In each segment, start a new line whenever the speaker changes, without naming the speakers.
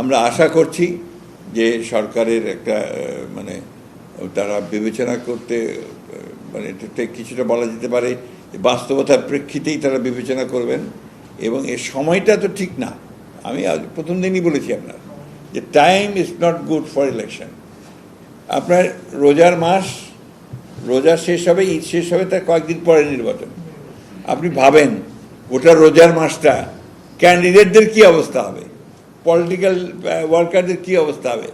আমরা আশা করছি যে সরকারের একটা মানে তারা বিবেচনা করতে মানে এটা কিছুটা বলা যেতে পারে বাস্তবতার প্রেক্ষিতেই তারা বিবেচনা করবেন এবং এর সময়টা তো ঠিক না। আমি প্রথম দিনই বলেছি আপনার যে time is not good for election. আপনার রোজার মাস, রোজা শেষ হবে, ঈদ শেষ হবে, তার কয়েকদিন পরে নির্বাচন। আপনি ভাবেন ওটা রোজার মাসটা ক্যান্ডিডেটদের কী অবস্থা হবে, পলিটিক্যাল ওয়ার্কারদের কী অবস্থা হবে।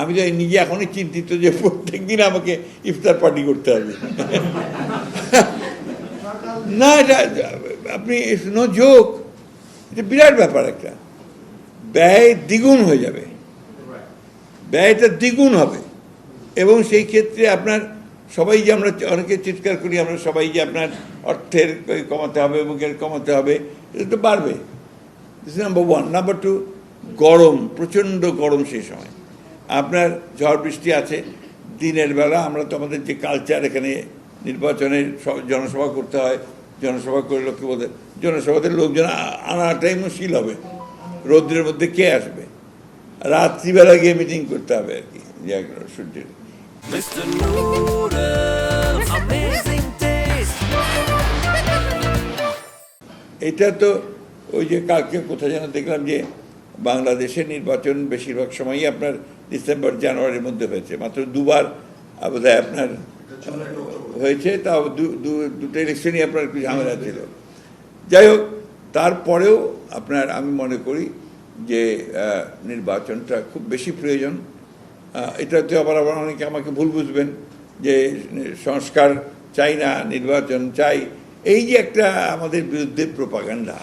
আমি তো নিজে এখনই চিন্তিত যে প্রত্যেক দিন আমাকে ইফতার পার্টি করতে হবে। না, এটা আপনি নো জোক, এটা বিরাট ব্যাপার। একটা ব্যয় দ্বিগুণ হয়ে যাবে, ব্যয়টা দ্বিগুণ হবে এবং সেই ক্ষেত্রে আপনার সবাই যে আমরা অনেকে চিৎকার করি, আমরা সবাই যে আপনার অর্থের কমাতে হবে, মুখের কমাতে হবে, এটা তো বাড়বে। This number one. Number two, গরম, প্রচণ্ড গরম সেই সময়। আপনার ঝড় বৃষ্টি আছে দিনের বেলা। আমরা তো আমাদের যে কালচার, এখানে নির্বাচনের জনসভা করতে হয়, জনসভা করে লোককে বলতে, জনসভাতে লোকজন আনাটাই মুশকিল হবে। রৌদ্রের মধ্যে কে আসবে? রাত্রিবেলা গিয়ে মিটিং করতে হবে আর কি, সূর্যের। এটা তো ওই যে কালকে কোথায় যেন দেখলাম যে বাংলাদেশের নির্বাচন বেশিরভাগ সময়ই আপনার ডিসেম্বর জানুয়ারির মধ্যে হয়েছে, মাত্র দুবার বোধহয় আপনার হয়েছে, তাও দুটো ইলেকশনই আপনার একটু ঝামেলা ছিল। যাই হোক, তারপরেও আপনার আমি মনে করি যে নির্বাচনটা খুব বেশি প্রয়োজন। এটাতে আবার অনেকে আমাকে ভুল বুঝবেন যে সংস্কার চাই না, নির্বাচন চাই, এই যে একটা আমাদের বিরুদ্ধে প্রোপাগান্ডা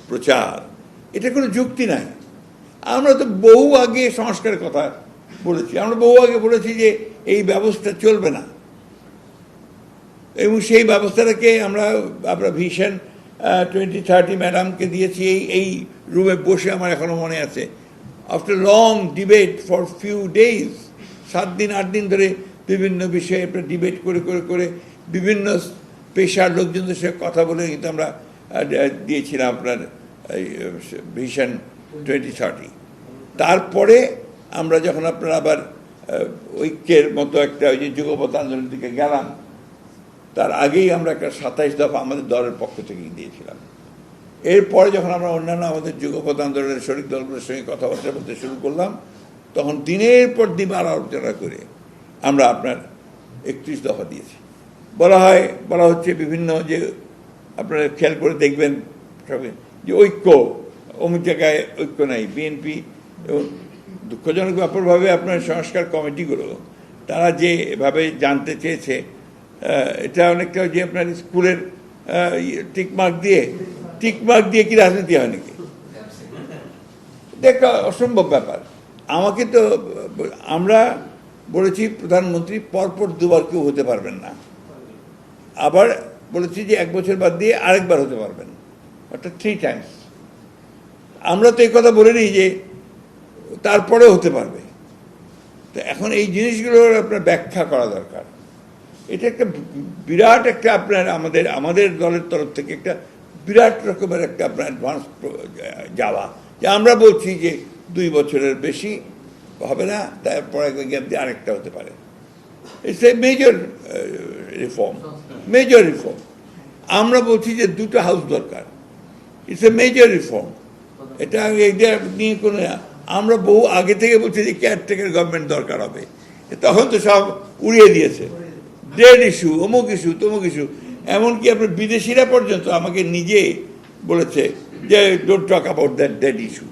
প্রচার, এটা কোনো যুক্তি নাই। আমরা তো বহু আগে সংস্কারের কথা বলেছি, আমরা বহু আগে বলেছি যে এই ব্যবস্থা চলবে না এবং সেই ব্যবস্থাটাকে আমরা ভিশন 2030 ম্যাডামকে দিয়েছি এই রুমে বসে, আমার এখনো মনে আছে। After long debate for few days, 7 দিন 8 দিন ধরে বিভিন্ন বিষয়ে ডিবেট করে করে করে বিভিন্ন পেশার লোকজনদের সাথে কথা বলে কিন্তু আমরা দিয়েছিলাম আপনার ভিশন 2030। তারপরে আমরা যখন আপনার আবার ঐক্যের মতো একটা ওই যে যুগপৎ আন্দোলনের দিকে গেলাম, তার আগেই আমরা একটা 27 দফা আমাদের দলের পক্ষ থেকেই দিয়েছিলাম। এরপরে যখন আমরা অন্যান্য আমাদের যুগপৎ আন্দোলনের শরিক দলগুলোর সঙ্গে কথাবার্তা বলতে শুরু করলাম, তখন দিনের পর দিন আলোচনা করে আমরা আপনার 31 দফা দিয়েছি। বলা হচ্ছে বিভিন্ন যে আপনারা খেয়াল করে দেখবেন সবাই যে ঐক্য, অমুক জায়গায় ঐক্য নাই, বিএনপি এবং দুঃখজনক ব্যাপারভাবে আপনার সংস্কার কমিটিগুলো তারা যেভাবে জানতে চেয়েছে, এটা অনেকটা যে আপনার স্কুলের টিকমার্ক দিয়ে কি রাজনীতি হয় নাকি? একটা অসম্ভব ব্যাপার। আমাকে তো আমরা বলেছি প্রধানমন্ত্রী পরপর দুবার কেউ হতে পারবেন না, আবার বলেছি যে 1 বছর বাদ দিয়ে আরেকবার হতে পারবেন, অর্থাৎ 3 টাইমস। আমরা তো এই কথা বলিনি যে তারপরে হতে পারবে। তো এখন এই জিনিসগুলোর আপনার ব্যাখ্যা করা দরকার। এটা একটা বিরাট একটা আপনার আমাদের দলের তরফ থেকে একটা বিরাট রকমের একটা আপনার অ্যাডভান্স যাওয়া, যে আমরা বলছি যে 2 বছরের বেশি হবে না, তারপরে গ্যাপ দিয়ে আরেকটা হতে পারে। It's a major reform. আমরা বলছি যে 2টা হাউস দরকার, ইটস এ মেজর রিফর্ম। এটা নিয়ে কোনো, আমরা বহু আগে থেকে বলছি যে কেয়ারটেকার গভর্নমেন্ট দরকার হবে, তখন তো সব উড়িয়ে দিয়েছে, ডেড ইস্যু, অমুক ইস্যু, তমুক ইস্যু। এমনকি আপনার বিদেশিরা পর্যন্ত আমাকে নিজে বলেছে যে don't talk about that dead issue.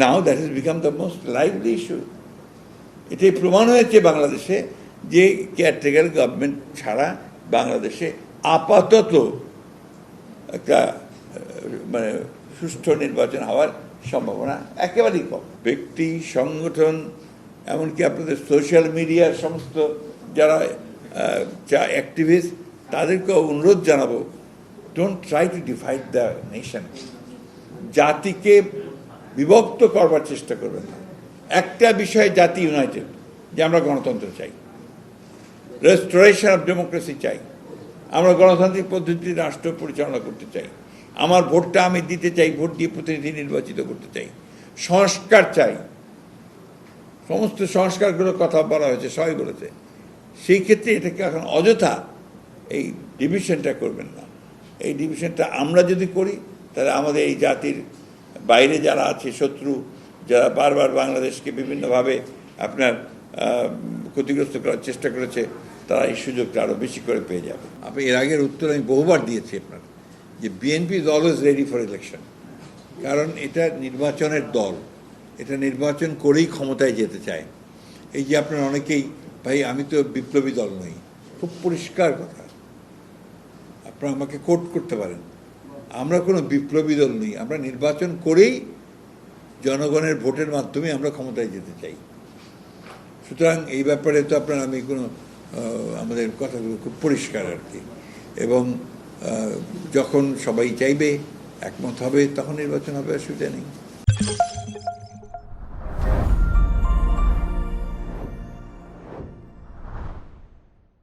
Now that is become the most lively issue. এটাই প্রমাণ হয়েছে বাংলাদেশে যে কেয়ারটেকার গভর্নমেন্ট ছাড়া বাংলাদেশে আপাতত একটা মানে সুষ্ঠু নির্বাচন হওয়ার সম্ভাবনা একেবারেই কম। ব্যক্তি, সংগঠন, এমনকি আপনাদের সোশ্যাল মিডিয়ার সমস্ত যারা অ্যাক্টিভিস্ট, তাদেরকেও অনুরোধ জানাবো, don't try to divide the nation. জাতিকে বিভক্ত করবার চেষ্টা করবেন না। একটা বিষয়ে জাতি ইউনাইটেড, যে আমরা গণতন্ত্র চাই, রেস্টোরেশন অফ ডেমোক্রেসি চাই, আমরা গণতান্ত্রিক পদ্ধতিতে রাষ্ট্র পরিচালনা করতে চাই, আমার ভোটটা আমি দিতে চাই, ভোট দিয়ে প্রতিনিধি নির্বাচিত করতে চাই। সংস্কার চাই, সমস্ত সংস্কারগুলোর কথা বলা হয়েছে, সবাই বলেছে। সেই ক্ষেত্রে এটাকে এখন অযথা এই ডিভিশনটা করবেন না। এই ডিভিশনটা আমরা যদি করি তাহলে আমাদের এই জাতির বাইরে যারা আছে, শত্রু যারা বারবার বাংলাদেশকে বিভিন্নভাবে আপনার ক্ষতিগ্রস্ত করার চেষ্টা করেছে, তারা এই সুযোগটা আরও বেশি করে পেয়ে যাবে। আপনি এর আগের উত্তর আমি বহুবার দিয়েছি আপনার, যে BNP is always ready for election, কারণ এটা নির্বাচনের দল, এটা নির্বাচন করেই ক্ষমতায় যেতে চায়। এই যে আপনার অনেকেই, ভাই আমি তো বিপ্লবী দল নই, খুব পরিষ্কার কথা, আপনারা আমাকে কোট করতে পারেন, আমরা কোনো বিপ্লবী দল নই, আমরা নির্বাচন করেই জনগণের ভোটের মাধ্যমে আমরা ক্ষমতায় যেতে চাই। সুতরাং এই ব্যাপারে তো আপনার আমি কোনো আমাদের কথাগুলো খুব পরিষ্কার আর কি, এবং যখন সবাই চাইবে, একমত হবে, তখন নির্বাচন হবে, অসুবিধা নেই।